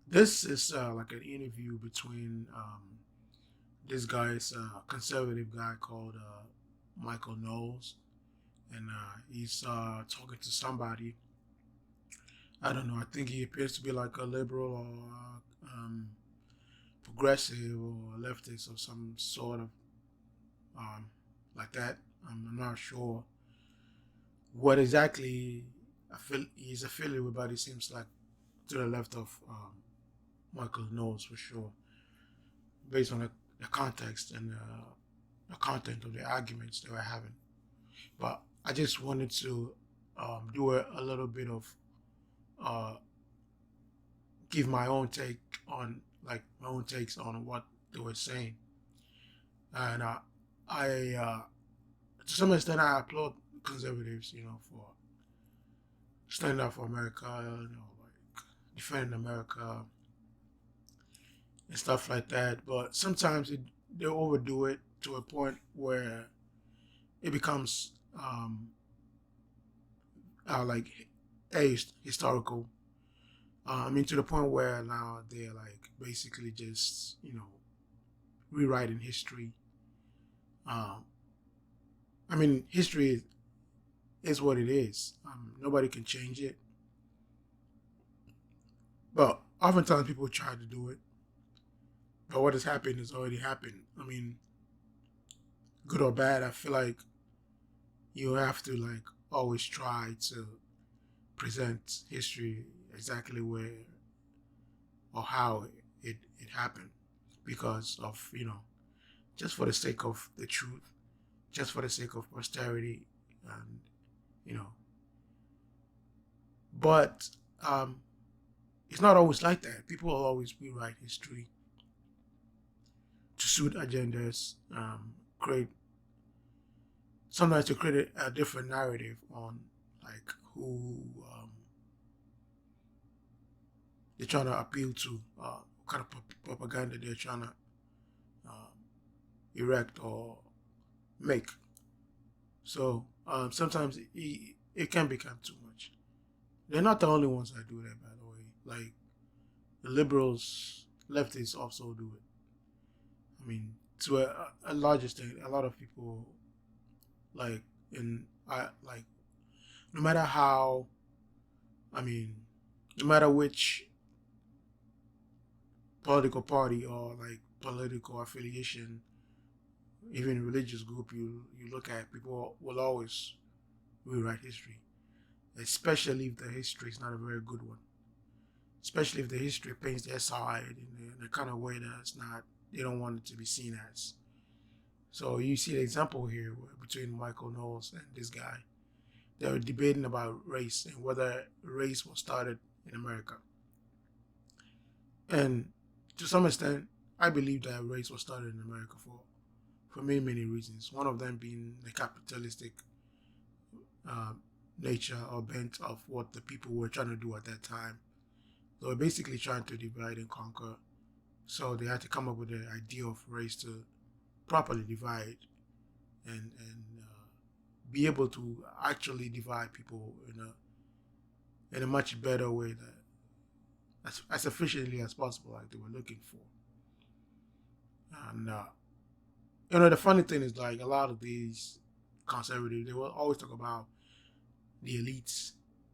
This is like an interview between this guy's conservative guy called Michael Knowles, and he's talking to somebody. I don't know. I think he appears to be like a liberal or progressive or leftist or some sort of um, like that. I'm not sure what exactly he's affiliated with, but he seems like to the left of Michael Knowles for sure, based on the context and the content of the arguments they were having. But I just wanted to do a little bit of uh, give my own take on like my own takes on what they were saying, and I to some extent I applaud conservatives, for standing up for America, like defending America and stuff like that. But sometimes they overdo it to a point where it becomes like historical. I mean, to the point where now they're like basically just rewriting history. Um, I mean, history is what it is. Nobody can change it. But oftentimes people try to do it. But what has happened has already happened. I mean, good or bad, I feel like you have to like always try to present history exactly where or how it happened because of, just for the sake of the truth, just for the sake of posterity, and, you know, but um, it's not always like that. People will always rewrite history to suit agendas, create sometimes to create a different narrative on like who they're trying to appeal to, what kind of propaganda they're trying to um, erect or make. So sometimes it can become too much. They're not the only ones that do that, by the way. Like the liberals, leftists also do it. I mean, to a large extent, a lot of people like in I like no matter how I mean, no matter which political party or like political affiliation, even religious group you look at, people will always rewrite history, especially if the history is not a very good one. Especially if the history paints their side in the kind of way that's not they don't want it to be seen as. So you see the example here between Michael Knowles and this guy. They were debating about race and whether race was started in America. And to some extent, I believe that race was started in America for many, many reasons. One of them being the capitalistic uh, nature or bent of what the people were trying to do at that time. They were basically trying to divide and conquer. So they had to come up with the idea of race to properly divide and be able to actually divide people in a much better way that as efficiently as possible, like they were looking for. And the funny thing is like a lot of these conservatives, they will always talk about the elites,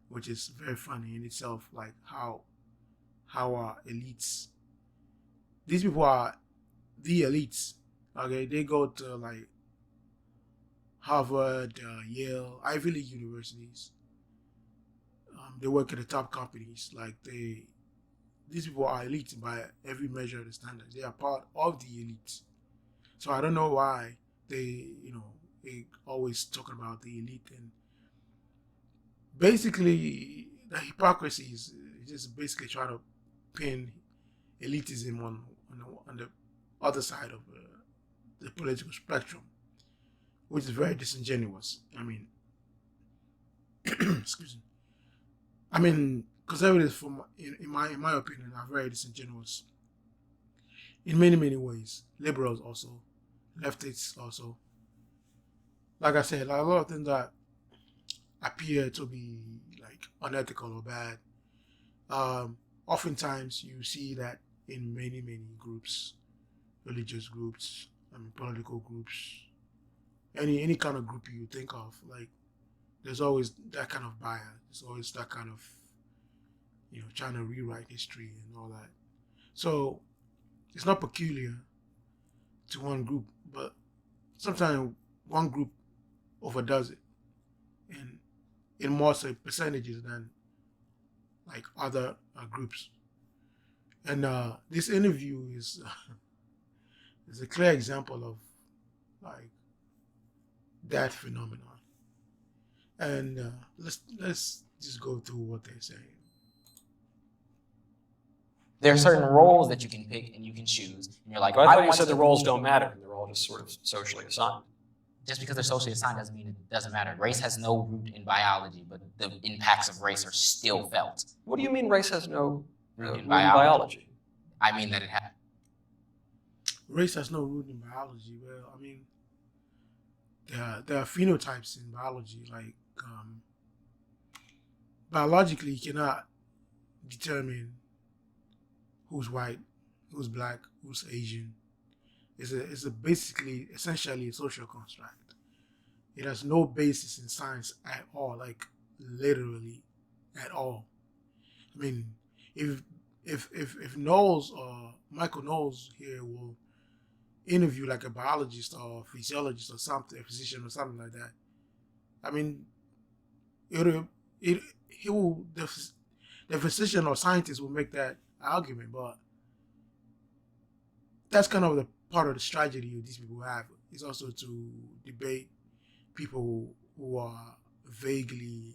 which is very funny in itself. Like how elites, these people are the elites. Okay, they go to like Harvard, Yale, Ivy League universities. They work at the top companies. Like these people are elite by every measure of the standards. They are part of the elite. So I don't know why they always talking about the elite, and basically the hypocrisy is just basically trying to pin elitism on the other side of the political spectrum, which is very disingenuous. I mean, excuse me. I mean, conservatives, in my opinion, are very disingenuous in many many ways. Liberals also, leftists also. Like I said, like a lot of things that appear to be like unethical or bad. oftentimes you see that in many groups, religious groups, political groups, any kind of group you think of, like there's always that kind of bias. There's always that kind of trying to rewrite history and all that. So it's not peculiar to one group, but sometimes one group overdoes it in more say percentages than like other groups. And this interview is a clear example of like that phenomenon. And let's just go through what they're saying. There are certain roles that you can pick and you can choose. And you're like, I thought you said the roles don't matter. They're all just sort of socially assigned. Just because they're socially assigned doesn't mean it doesn't matter. Race has no root in biology, but the impacts of race are still felt. What do you mean race has no root in biology? I mean that it has. Race has no root in biology. Well, I mean, there are phenotypes in biology. Like biologically, you cannot determine who's white, who's black, who's Asian. It's basically essentially a social construct. It has no basis in science at all, like literally at all. I mean, if Knowles or Michael Knowles here will interview like a biologist or a physiologist or something, a physician or something like that, I mean, the physician or scientist will make that argument, but that's kind of the part of the strategy these people have. Is also to debate people who are vaguely,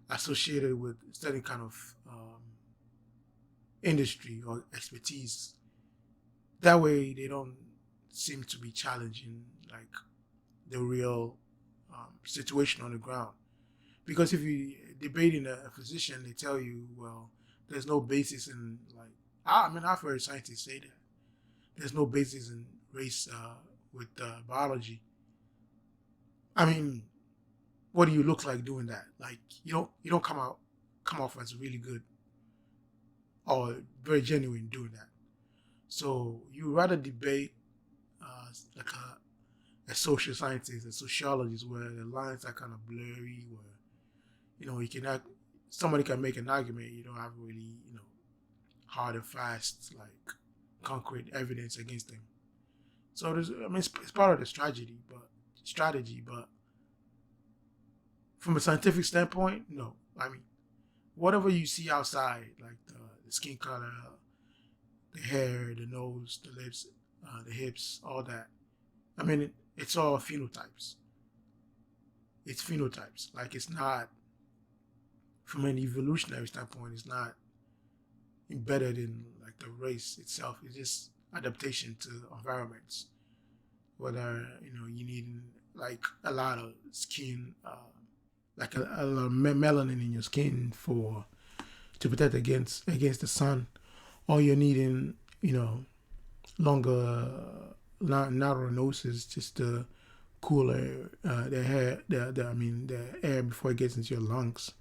associated with certain kind of industry or expertise. That way, they don't seem to be challenging like the real situation on the ground. Because if you debating a physician, they tell you, well, there's no basis in like. I've heard scientists say that there's no basis in race with biology. I mean, what do you look like doing that? Like you don't come off as really good or very genuine doing that. So you rather debate like a social scientist, a sociologist, where the lines are kind of blurry, where you can somebody can make an argument, you don't have really hard and fast like concrete evidence against them. So it's part of the strategy, but from a scientific standpoint, no. I mean, whatever you see outside, like the skin color, the hair, the nose, the lips, the hips, all that. I mean, it's all phenotypes. It's phenotypes. Like it's not, from an evolutionary standpoint, it's not embedded in like the race itself. It's just adaptation to environments. Whether you need like a lot of skin, like a lot of melanin in your skin to protect against the sun, or you're needing longer narrow noses just to cool the hair, the air before it gets into your lungs.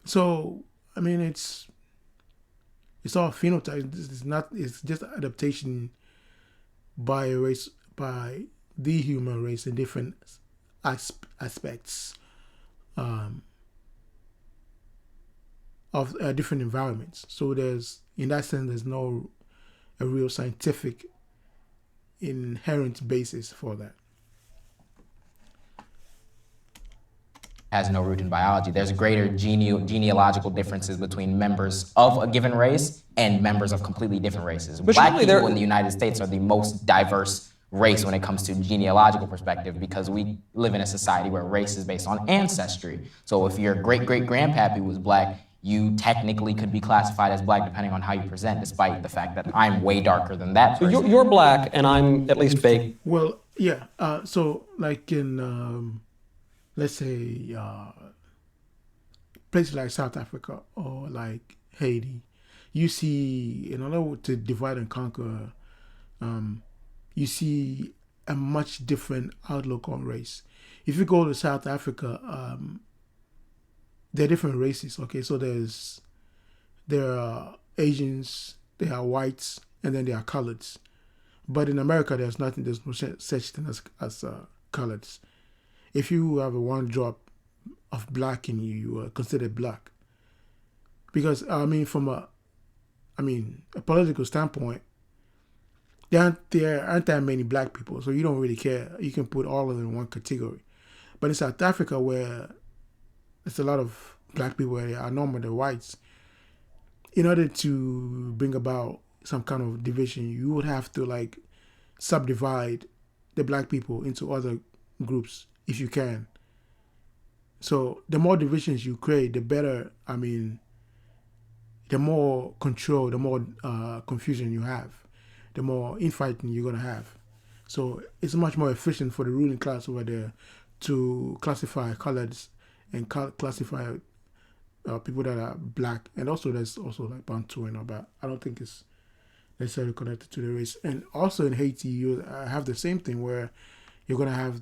So I mean it's all phenotype. It's just adaptation by the human race in different aspects of different environments. So in that sense, there's no a real scientific inherent basis for that. Has no root in biology. There's greater genealogical differences between members of a given race and members of completely different races. But Black people in the United States are the most diverse race when it comes to genealogical perspective, because we live in a society where race is based on ancestry. So if your great-great-grandpappy was black, you technically could be classified as black depending on how you present, despite the fact that I'm way darker than that person. So you're black and I'm at least fake. Well, yeah. So like in let's say places like South Africa or like Haiti, you see, in order to divide and conquer, you see a much different outlook on race. If you go to South Africa, they're different races. Okay, so there are Asians, there are whites, and then there are coloreds. But in America, there's nothing. There's no such thing as coloreds. If you have a one drop of black in you, you are considered black. Because from a political standpoint, there aren't that many black people, so you don't really care. You can put all of them in one category. But in South Africa, where there's a lot of black people where they are normally the whites, in order to bring about some kind of division, you would have to like subdivide the black people into other groups if you can. So the more divisions you create, the better. The more control, the more confusion you have, the more infighting you're gonna have. So it's much more efficient for the ruling class over there to classify colors and classify people that are black, and also there's also like Bantu and all that. I don't think it's necessarily connected to the race. And also in Haiti, you have the same thing where you're gonna have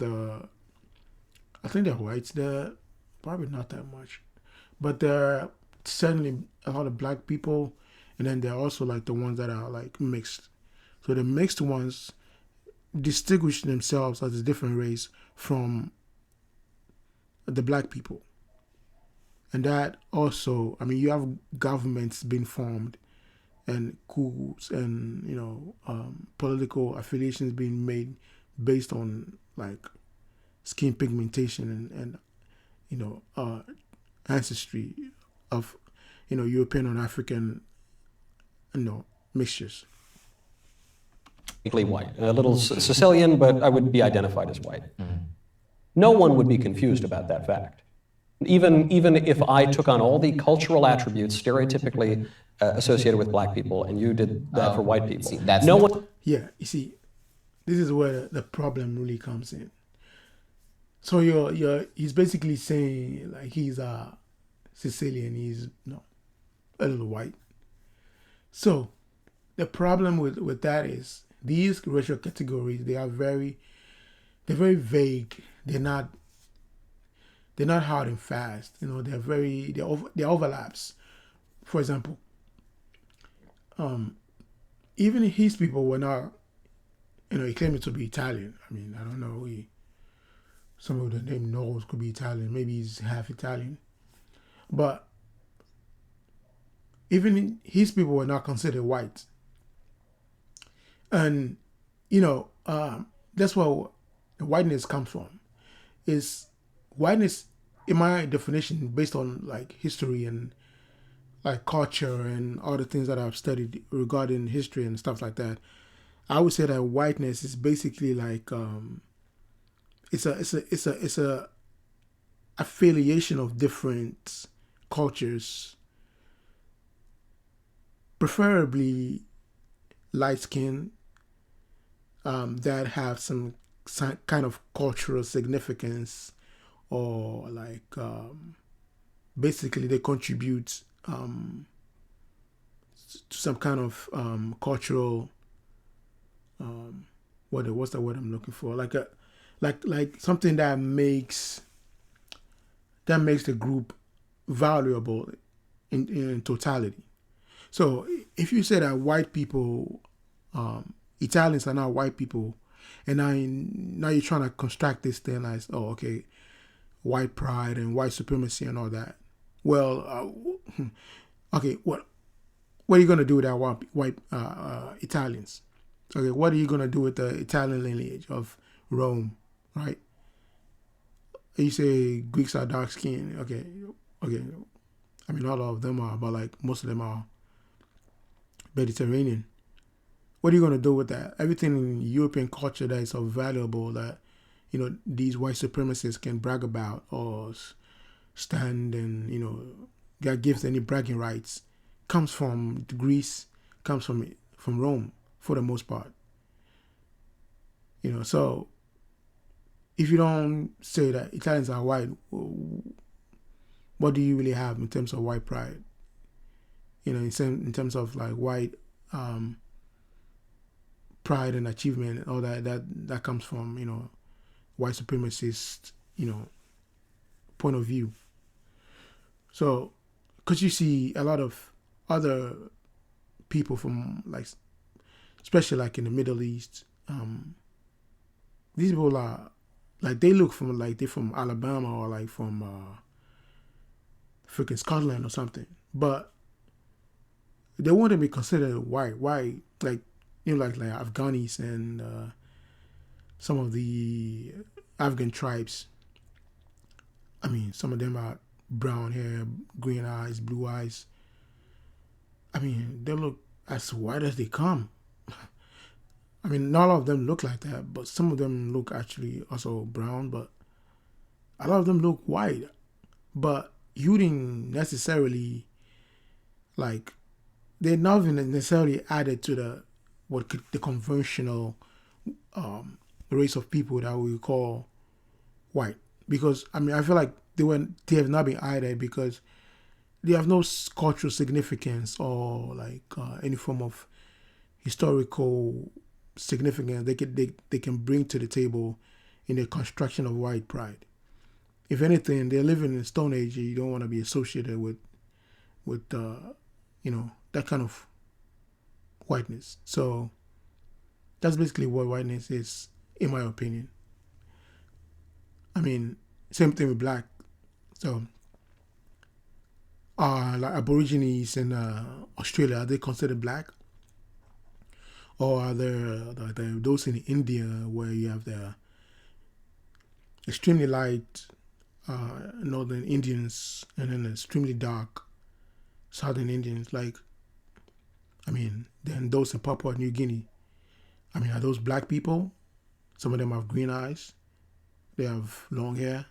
I think they're whites. They're probably not that much, but there are certainly a lot of black people, and then there are also like the ones that are like mixed. So the mixed ones distinguish themselves as a different race from the black people. And that also, you have governments being formed and coups and, political affiliations being made based on like skin pigmentation and ancestry of, European and African, mixtures. White, a little Sicilian, but I would be identified as white. No one would be confused about that fact. Even if I took on all the cultural attributes stereotypically associated with black people, and you did that for white people, see, that's no one. Yeah, you see, this is where the problem really comes in. So he's basically saying like he's Sicilian, he's a little white. So the problem with that is these racial categories, they're very vague. They're not hard and fast. They're overlaps. For example, even his people were not, he claimed to be Italian. I don't know. Some of the name Knowles could be Italian. Maybe he's half Italian. But even his people were not considered white. And, that's where the whiteness comes from. Is whiteness, in my definition, based on like history and like culture and all the things that I've studied regarding history and stuff like that, I would say that whiteness is basically like it's a affiliation of different cultures, preferably light skin, that have some kind of cultural significance, or like basically they contribute to some kind of cultural what's the word I'm looking for, like something that makes the group valuable in totality. So if you say that white people, Italians are not white people, and now you're trying to construct this thing as, white pride and white supremacy and all that. Well, okay, what are you gonna do with that white Italians? Okay, what are you gonna do with the Italian lineage of Rome, right? You say Greeks are dark skinned. Okay. Not all of them are, but like most of them are Mediterranean. What are you gonna do with that? Everything in European culture that is so valuable that these white supremacists can brag about or stand and get gives any bragging rights comes from Greece, comes from Rome for the most part. So if you don't say that Italians are white, what do you really have in terms of white pride? In terms of like white pride and achievement and all that comes from white supremacist point of view. So, because you see a lot of other people from like, especially like in the Middle East, these people are like they look from like they're from Alabama or like from freaking Scotland or something, but they want to be considered white. Why, like like Afghanis and some of the Afghan tribes. I mean, some of them are brown hair, green eyes, blue eyes. I mean, they look as white as they come. I mean, not all of them look like that, but some of them look actually also brown, but a lot of them look white. But you didn't necessarily, like, they're not even necessarily added to the conventional race of people that we call white. Because, I mean, I feel like they have not been added because they have no cultural significance or like any form of historical significance they can bring to the table in the construction of white pride. If anything, they're living in the Stone Age. You don't want to be associated with that kind of whiteness. So that's basically what whiteness is, in my opinion. I mean, same thing with black. So, like Aborigines in Australia, are they considered black? Or are there those in India where you have the extremely light northern Indians and then extremely dark southern Indians? Like, I mean, then those in Papua New Guinea, I mean, are those black people? Some of them have green eyes. They have long hair.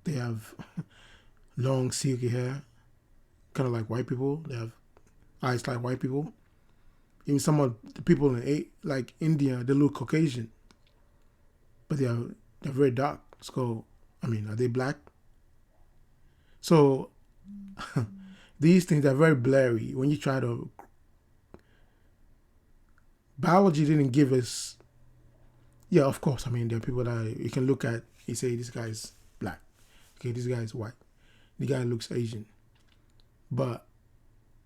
They have long silky hair, kind of like white people. They have eyes like white people. Even some of the people in like India, they look Caucasian, but they're very dark. So, I mean, are they black? So these things are very blurry when you try to. Biology didn't give us. Yeah, of course. I mean, there are people that you can look at and say this guy's black. Okay, this guy is white. The guy looks Asian. But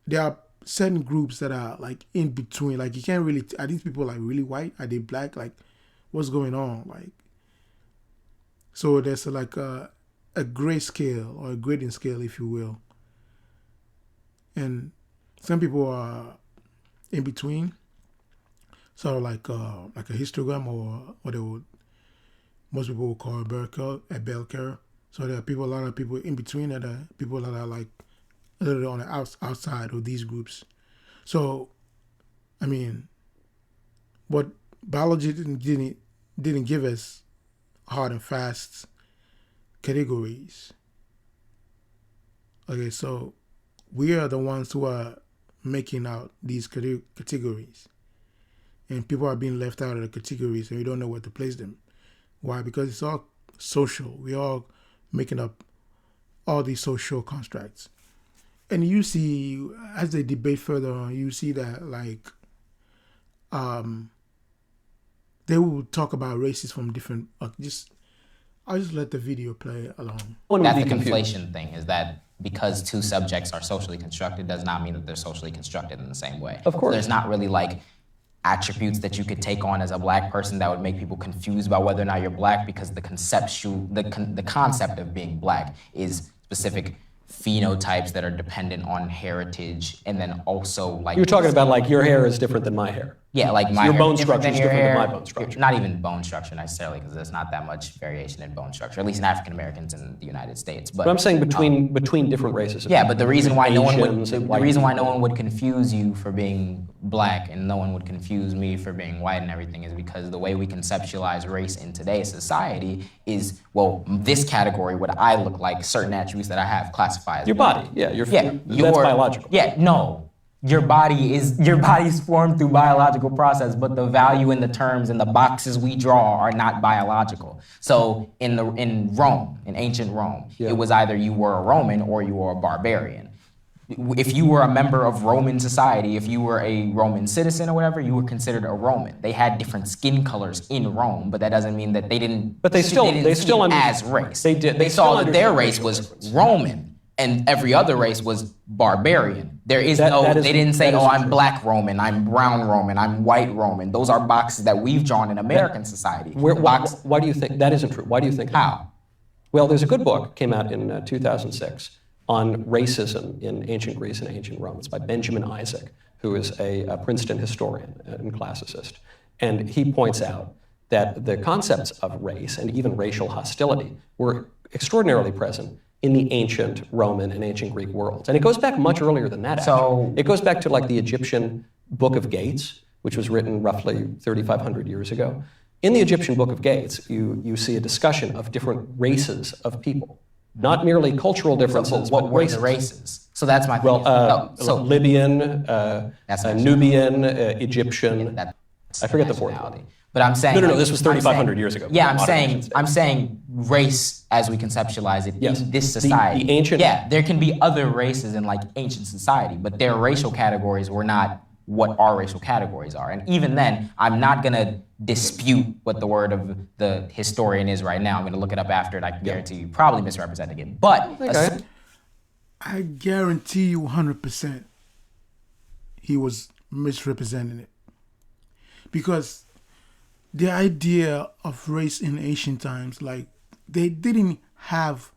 there are certain groups that are like in between. Like you can't really, are these people like really white? Are they black? Like what's going on? Like, so there's like a gray scale or a grading scale, if you will. And some people are in between, sort of like a histogram or what most people would call a bell curve. So there are a lot of people in between, and people that are like a little on the outside of these groups. So, I mean, what biology didn't give us hard and fast categories. Okay, so we are the ones who are making out these categories, and people are being left out of the categories, and we don't know where to place them. Why? Because it's all social. We all making up all these social constructs. And you see, as they debate further on, you see that like they will talk about races from different. I'll just let the video play along. That's the conflation thing, is that because two subjects are socially constructed does not mean that they're socially constructed in the same way. Of course. There's not really like attributes that you could take on as a black person that would make people confused about whether or not you're black, because the concept of being black is specific phenotypes that are dependent on heritage, and then also like... You're talking about like your hair is different than my hair. Yeah, like my your hair bone is different structure is than your different hair. than my bone structure. Not even bone structure necessarily, because there's not that much variation in bone structure, at least in African Americans in the United States. But I'm saying between different races. Yeah, but the reason why no one would confuse you for being black and no one would confuse me for being white and everything is because the way we conceptualize race in today's society is, well, this category, what I look like, certain attributes that I have classify as your body. Yeah, that's biological. Yeah, no. Your body's formed through biological process, but the value in the terms and the boxes we draw are not biological. So in ancient Rome, it was either you were a Roman or you were a barbarian. if you were a member of Roman society, if you were a Roman citizen or whatever, you were considered a Roman. They had different skin colors in Rome, but that doesn't mean that they didn't. But they still see it as race. They did. They saw that their race was Roman, and every other race was barbarian. There is they didn't say, oh, I'm black Roman, I'm brown Roman, I'm white Roman. Those are boxes that we've drawn in American society. Why do you think that isn't true? Why do you think that? How? Well, there's a good book came out in 2006 on racism in ancient Greece and ancient Rome. It's by Benjamin Isaac, who is a Princeton historian and classicist. And he points out that the concepts of race and even racial hostility were extraordinarily present in the ancient Roman and ancient Greek worlds. And it goes back much earlier than that, actually. It goes back to like the Egyptian Book of Gates, which was written roughly 3,500 years ago. In the Egyptian Book of Gates, you see a discussion of different races of people. Not merely cultural differences, what but were races. the races? So that's my thing. Libyan, Nubian, Egyptian. I forget the fourth one. But I'm saying No, this was 3,500 years ago. Yeah, I'm saying race as we conceptualize it in this society. The ancient. Yeah, there can be other races in like ancient society, but their racial categories were not what our racial categories are. And even then, I'm not gonna dispute what the word of the historian is right now. I'm gonna look it up after, and I can guarantee you probably misrepresenting it. But I guarantee you 100% he was misrepresenting it. Because the idea of race in ancient times, like they didn't have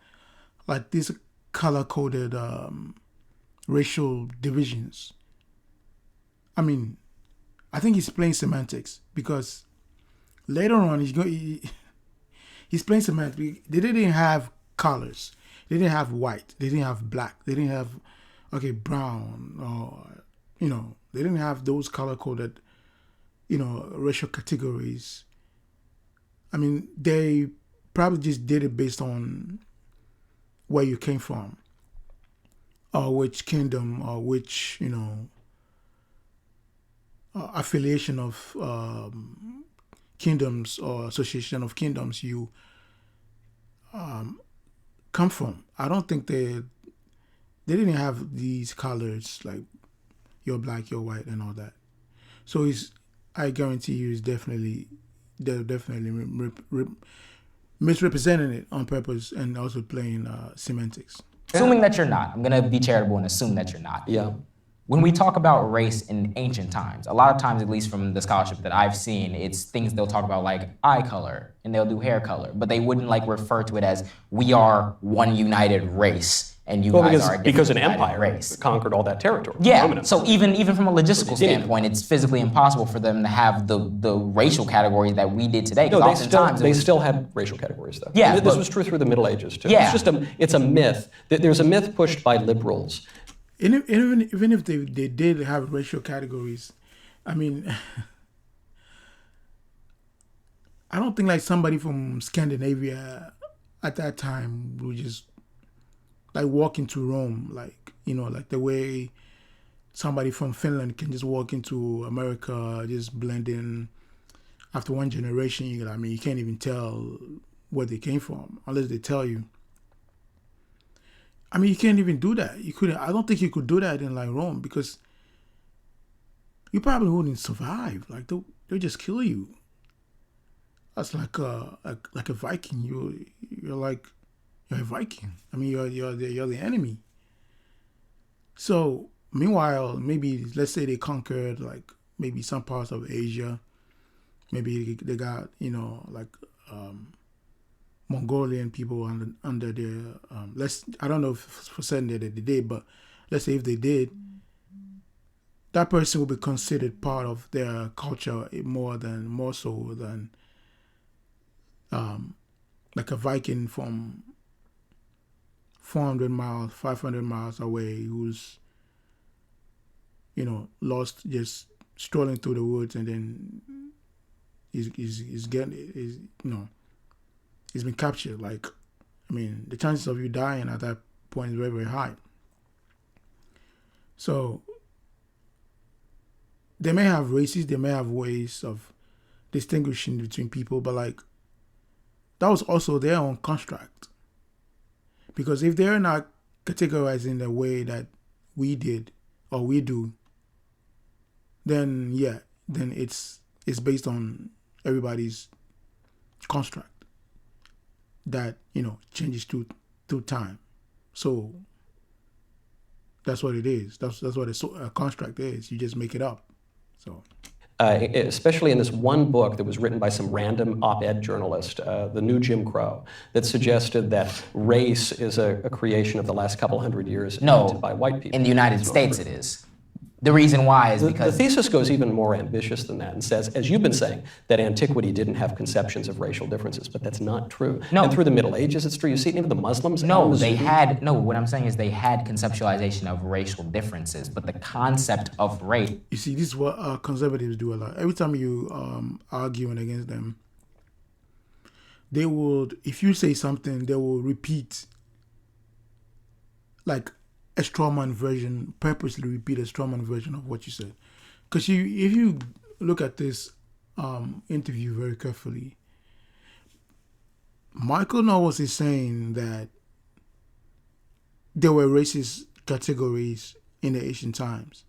like these color-coded racial divisions. I mean, I think he's playing semantics because later on he's playing semantics. They didn't have colors. They didn't have white. They didn't have black. They didn't have brown or they didn't have those color-coded racial categories. I mean, they probably just did it based on where you came from or which kingdom or which affiliation of kingdoms or association of kingdoms you come from. I don't think they didn't have these colors like you're black, you're white, and all that. So I guarantee you, they're definitely misrepresenting it on purpose and also playing semantics. Assuming that you're not, I'm gonna be charitable and assume that you're not. Yeah. When we talk about race in ancient times, a lot of times, at least from the scholarship that I've seen, it's things they'll talk about like eye color and they'll do hair color, but they wouldn't like refer to it as we are one united race and you guys are a different because an united empire race. Conquered all that territory. Yeah, so even from a logistical standpoint, it's physically impossible for them to have the racial categories that we did today. No, they still had racial categories though. Yeah, this was true through the Middle Ages too. Yeah. It's a myth. There's a myth pushed by liberals. Even if they did have racial categories, I mean, I don't think like somebody from Scandinavia at that time would just like walk into Rome, like like the way somebody from Finland can just walk into America, just blend in. After one generation, you can't even tell where they came from unless they tell you. I mean, you can't even do that. You couldn't. I don't think you could do that in like Rome because you probably wouldn't survive. Like they'll just kill you. That's like a Viking. You're a Viking. I mean, you're the enemy. So meanwhile, maybe let's say they conquered like maybe some parts of Asia. Maybe they got Mongolian people under their I don't know if for certain that they did, but let's say if they did, that person will be considered part of their culture more so than like a Viking from 400 miles, 500 miles away who's lost just strolling through the woods and then he's been captured. Like, I mean, the chances of you dying at that point is very, very high. So they may have races, they may have ways of distinguishing between people, but like that was also their own construct. Because if they're not categorized in the way that we did or we do, then yeah, then it's based on everybody's construct that changes through time. So that's what it is. That's what a construct is. You just make it up. So. Especially in this one book that was written by some random op-ed journalist, The New Jim Crow, that suggested that race is a creation of the last couple hundred years invented by white people. In the United States it is. The reason why is because... The thesis goes even more ambitious than that and says, as you've been saying, that antiquity didn't have conceptions of racial differences, but that's not true. No. And through the Middle Ages, it's true. You see it even the Muslims. No, what I'm saying is they had conceptualization of racial differences, but the concept of race... You see, this is what conservatives do a lot. Every time you arguing against them, they would, if you say something, they will repeat like a strawman version, purposely repeat a strawman version of what you said. Because if you look at this interview very carefully, Michael Knowles is saying that there were racist categories in the ancient times.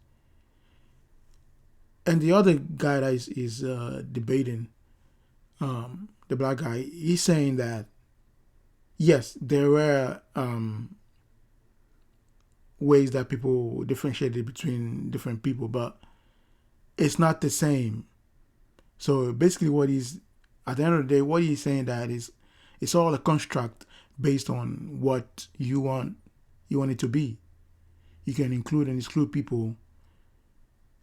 And the other guy that is debating, the black guy, he's saying that, yes, there were ways that people differentiated between different people, but it's not the same. So basically at the end of the day, what he's saying that is, it's all a construct based on what you want it to be. You can include and exclude people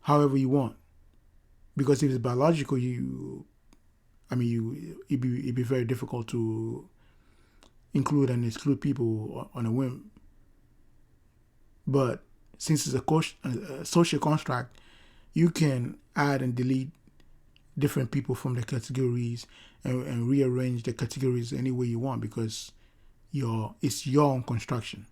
however you want. Because if it's biological, it'd be very difficult to include and exclude people on a whim. But since it's a social construct, you can add and delete different people from the categories and rearrange the categories any way you want because it's your own construction.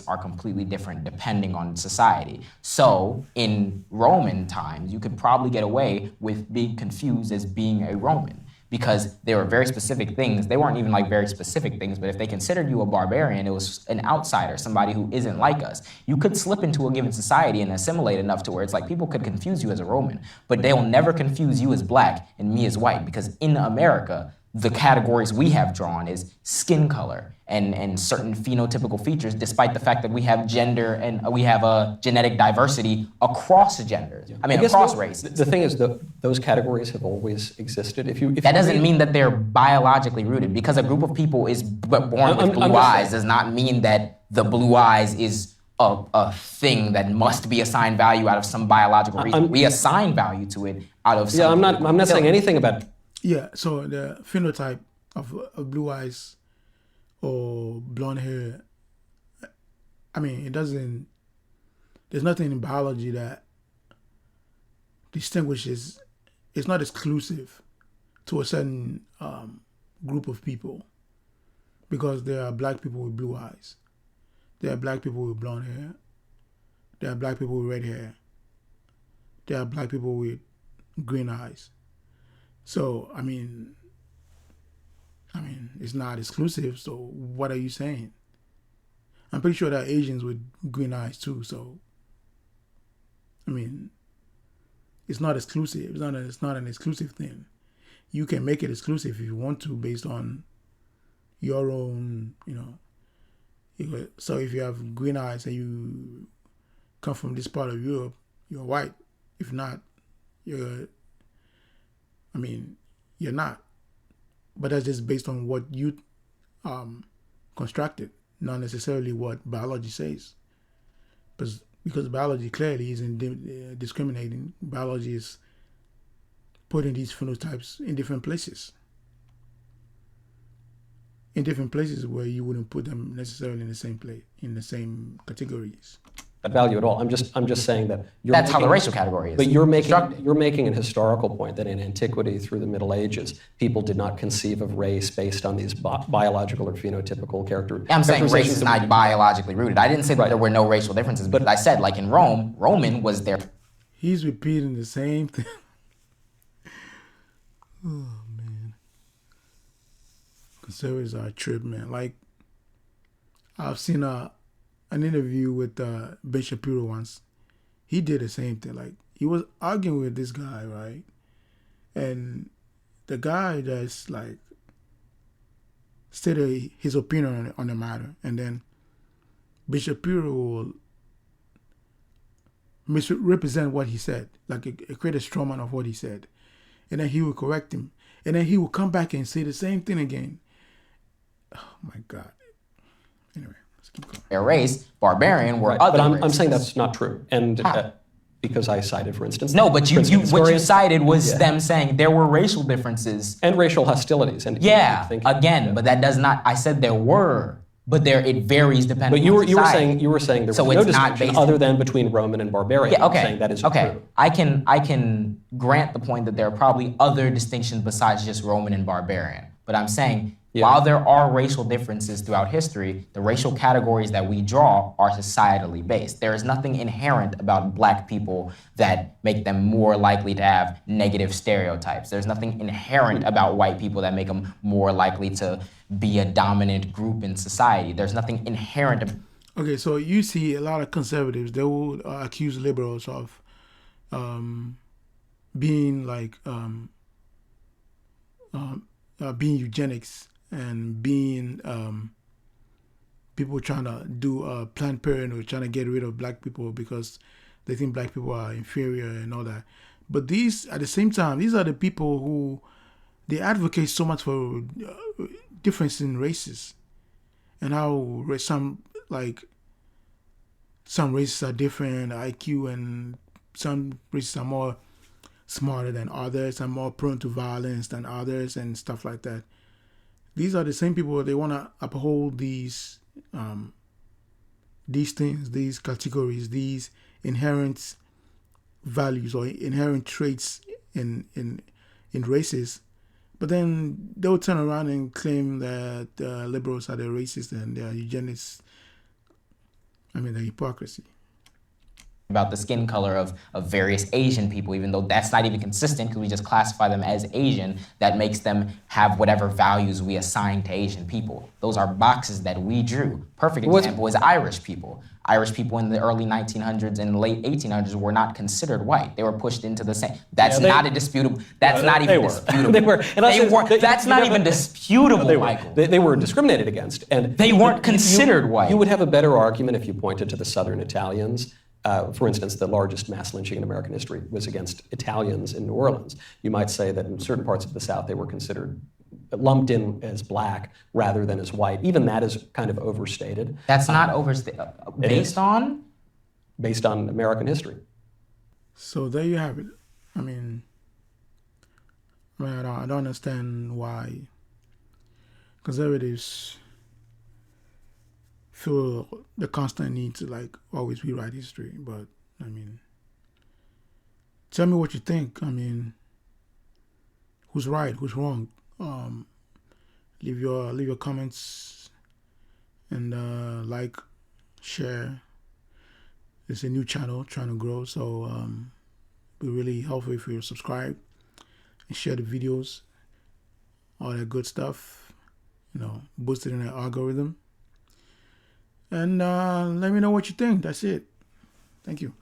Are completely different depending on society. So in Roman times, you could probably get away with being confused as being a Roman because there were very specific things. They weren't even like very specific things, but if they considered you a barbarian, it was an outsider, somebody who isn't like us. You could slip into a given society and assimilate enough to where it's like people could confuse you as a Roman, but they'll never confuse you as black and me as white because in America, the categories we have drawn is skin color and certain phenotypical features, despite the fact that we have gender and we have a genetic diversity across genders. I mean, across races. The thing is, those categories have always existed. That doesn't mean that they're biologically rooted. Because a group of people is born with blue eyes does not mean that the blue eyes is a thing that must be assigned value out of some biological reason. We assign value to it out of some... Yeah, I'm not saying anything about... Yeah, so the phenotype of blue eyes or blonde hair, I mean, there's nothing in biology that distinguishes, it's not exclusive to a certain group of people because there are black people with blue eyes. There are black people with blonde hair. There are black people with red hair. There are black people with green eyes. So, I mean, it's not exclusive, so what are you saying? I'm pretty sure there are Asians with green eyes too, so, I mean, it's not exclusive. It's not an exclusive thing. You can make it exclusive if you want to based on your own, So if you have green eyes and you come from this part of Europe, you're white. If not, you're not. But that's just based on what you constructed, not necessarily what biology says. Because biology clearly isn't discriminating. Biology is putting these phenotypes in different places. In different places where you wouldn't put them necessarily in the same place, in the same categories. Value at all. I'm just saying that that's how the racial category is. But you're making an historical point that in antiquity through the Middle Ages, people did not conceive of race based on these biological or phenotypical characteristics. I'm saying race is not biologically rooted. I didn't say that there were no racial differences, but I said like in Rome, Roman was there. He's repeating the same thing. Oh man, conservatives are a trip, man. Like I've seen a an interview with Ben Shapiro once. He did the same thing. Like he was arguing with this guy, right? And the guy just like stated his opinion on the matter, and then Ben Shapiro will misrepresent what he said, like create a straw man of what he said, and then he will correct him, and then he will come back and say the same thing again. Oh my God. Anyway, let's keep going. Their race, barbarian, were Right, other but I'm races. saying that's not true. And How? because I cited, for instance, No, but Princeton what you historian, cited was Yeah. them saying there were racial differences. and racial hostilities. And Yeah, thinking, again, but that does not. I said there were, but it varies depending. But you on were society. saying there was So no it's not distinction based other than between Roman and barbarian. Yeah, okay. I'm saying that is okay. true. I can grant the point that there are probably other distinctions besides just Roman and barbarian. But I'm saying while there are racial differences throughout history, the racial categories that we draw are societally based. There is nothing inherent about black people that make them more likely to have negative stereotypes. There's nothing inherent about white people that make them more likely to be a dominant group in society. There's nothing inherent. Okay, so you see a lot of conservatives, they will accuse liberals of being like being eugenics and being people trying to do Planned Parenthood, trying to get rid of black people because they think black people are inferior and all that. But these, at the same time, these are the people who they advocate so much for difference in races and how some races are different IQ, and some races are more smarter than others and more prone to violence than others and stuff like that. These are the same people, they want to uphold these things, these categories, these inherent values or inherent traits in races. But then they'll turn around and claim that liberals are the racists and they are eugenics. I mean, the hypocrisy. About the skin color of various Asian people, even though that's not even consistent because we just classify them as Asian, that makes them have whatever values we assign to Asian people. Those are boxes that we drew. Perfect example is Irish people. Irish people in the early 1900s and late 1800s were not considered white. They were pushed into the same. That's not a disputable. That's not even disputable. They were. That's not even disputable, Michael. They were discriminated against, and they weren't considered white. You would have a better argument if you pointed to the Southern Italians. For instance, the largest mass lynching in American history was against Italians in New Orleans. You might say that in certain parts of the South they were considered lumped in as black rather than as white. Even that is kind of overstated. That's not overstated. Based on American history. So there you have it. I mean, I don't understand why conservatives feel the constant need to like always rewrite history. But I mean, tell me what you think. I mean, who's right, who's wrong? Leave your comments and like, share. It's a new channel trying to grow, so it'd be really helpful if you subscribe and share the videos, all that good stuff. Boost it in the algorithm. And let me know what you think. That's it. Thank you.